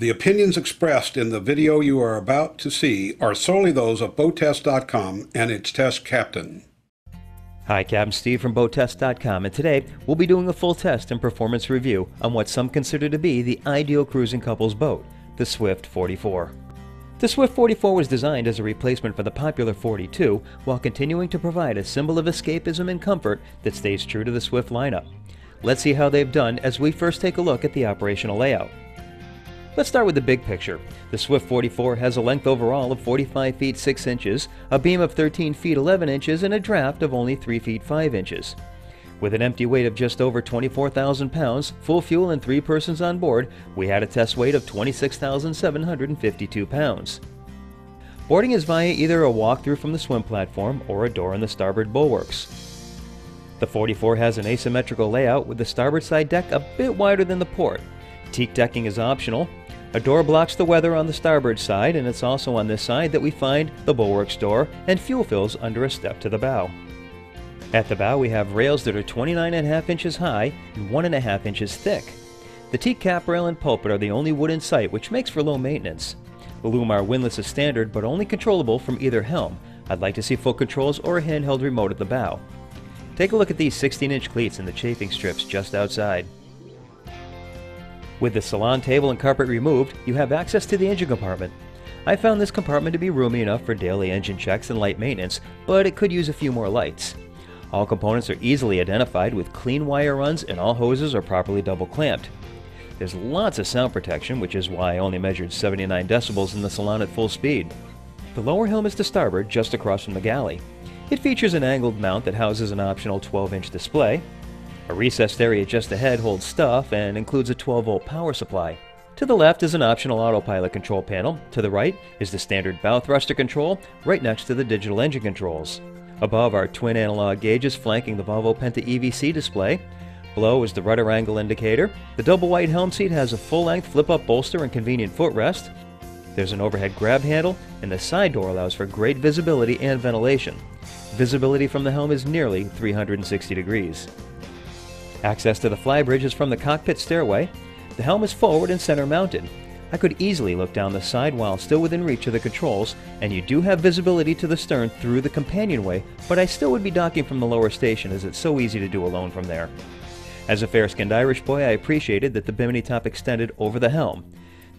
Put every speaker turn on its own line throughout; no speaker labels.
The opinions expressed in the video you are about to see are solely those of BoatTest.com and its test captain.
Hi, Captain Steve from BoatTest.com, and today we'll be doing a full test and performance review on what some consider to be the ideal cruising couple's boat, the Swift 44. The Swift 44 was designed as a replacement for the popular 42 while continuing to provide a symbol of escapism and comfort that stays true to the Swift lineup. Let's see how they've done as we first take a look at the operational layout. Let's start with the big picture. The Swift 44 has a length overall of 45 feet 6 inches, a beam of 13 feet 11 inches, and a draft of only 3 feet 5 inches. With an empty weight of just over 24,000 pounds, full fuel and 3 persons on board, we had a test weight of 26,752 pounds. Boarding is via either a walk-through from the swim platform or a door in the starboard bulwarks. The 44 has an asymmetrical layout with the starboard side deck a bit wider than the port. Teak decking is optional. A door blocks the weather on the starboard side, and it's also on this side that we find the bulwarks door and fuel fills under a step to the bow. At the bow we have rails that are 29.5 inches high and 1.5 inches thick. The teak cap rail and pulpit are the only wood in sight, which makes for low maintenance. The Lumar windlass is standard but only controllable from either helm. I'd like to see foot controls or a handheld remote at the bow. Take a look at these 16-inch cleats and the chafing strips just outside. With the salon table and carpet removed, you have access to the engine compartment. I found this compartment to be roomy enough for daily engine checks and light maintenance, but it could use a few more lights. All components are easily identified with clean wire runs, and all hoses are properly double clamped. There's lots of sound protection, which is why I only measured 79 decibels in the salon at full speed. The lower helm is to starboard, just across from the galley. It features an angled mount that houses an optional 12-inch display. A recessed area just ahead holds stuff and includes a 12-volt power supply. To the left is an optional autopilot control panel. To the right is the standard bow thruster control, right next to the digital engine controls. Above are twin analog gauges flanking the Volvo Penta EVC display. Below is the rudder angle indicator. The double white helm seat has a full-length flip-up bolster and convenient footrest. There's an overhead grab handle, and the side door allows for great visibility and ventilation. Visibility from the helm is nearly 360 degrees. Access to the flybridge is from the cockpit stairway. The helm is forward and center mounted. I could easily look down the side while still within reach of the controls, and you do have visibility to the stern through the companionway, but I still would be docking from the lower station as it's so easy to do alone from there. As a fair-skinned Irish boy, I appreciated that the bimini top extended over the helm.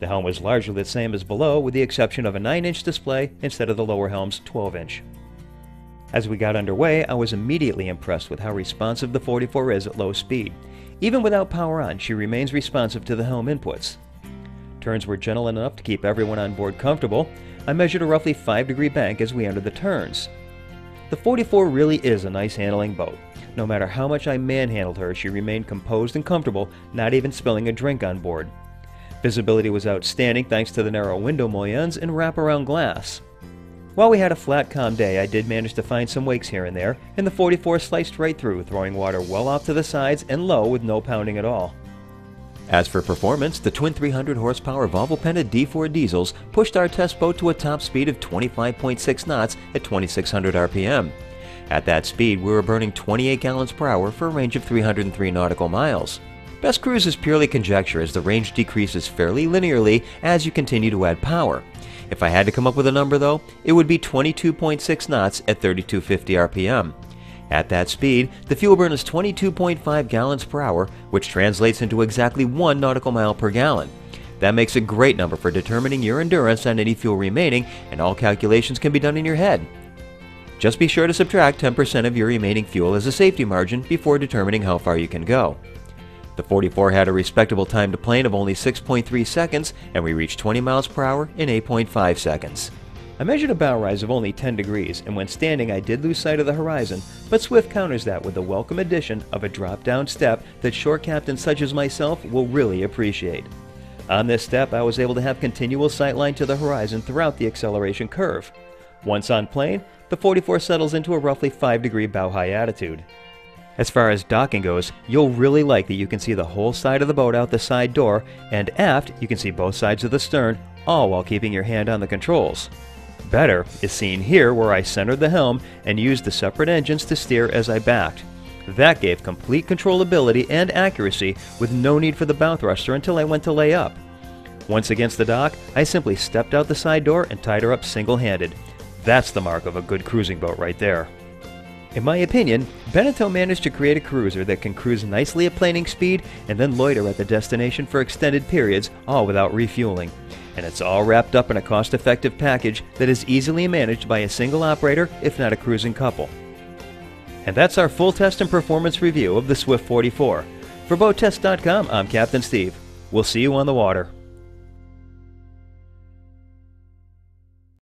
The helm was largely the same as below, with the exception of a 9-inch display instead of the lower helm's 12-inch. As we got underway, I was immediately impressed with how responsive the 44 is at low speed. Even without power on, she remains responsive to the helm inputs. Turns were gentle enough to keep everyone on board comfortable. I measured a roughly 5-degree bank as we entered the turns. The 44 really is a nice handling boat. No matter how much I manhandled her, she remained composed and comfortable, not even spilling a drink on board. Visibility was outstanding thanks to the narrow window mullions and wraparound glass. While we had a flat, calm day, I did manage to find some wakes here and there, and the 44 sliced right through, throwing water well off to the sides and low with no pounding at all. As for performance, the twin 300 horsepower Volvo Penta D4 diesels pushed our test boat to a top speed of 25.6 knots at 2,600 RPM. At that speed, we were burning 28 gallons per hour for a range of 303 nautical miles. Best cruise is purely conjecture as the range decreases fairly linearly as you continue to add power. If I had to come up with a number though, it would be 22.6 knots at 3,250 RPM. At that speed, the fuel burn is 22.5 gallons per hour, which translates into exactly 1 nautical mile per gallon. That makes a great number for determining your endurance on any fuel remaining, and all calculations can be done in your head. Just be sure to subtract 10% of your remaining fuel as a safety margin before determining how far you can go. The 44 had a respectable time to plane of only 6.3 seconds, and we reached 20 miles per hour in 8.5 seconds. I measured a bow rise of only 10 degrees, and when standing I did lose sight of the horizon, but Swift counters that with the welcome addition of a drop-down step that shore captains such as myself will really appreciate. On this step, I was able to have continual sightline to the horizon throughout the acceleration curve. Once on plane, the 44 settles into a roughly 5-degree bow-high attitude. As far as docking goes, you'll really like that you can see the whole side of the boat out the side door, and aft you can see both sides of the stern, all while keeping your hand on the controls. Better is seen here where I centered the helm and used the separate engines to steer as I backed. That gave complete controllability and accuracy with no need for the bow thruster until I went to lay up. Once against the dock, I simply stepped out the side door and tied her up single-handed. That's the mark of a good cruising boat right there. In my opinion, Beneteau managed to create a cruiser that can cruise nicely at planing speed and then loiter at the destination for extended periods, all without refueling. And it's all wrapped up in a cost-effective package that is easily managed by a single operator, if not a cruising couple. And that's our full test and performance review of the Swift 44. For BoatTest.com, I'm Captain Steve. We'll see you on the water.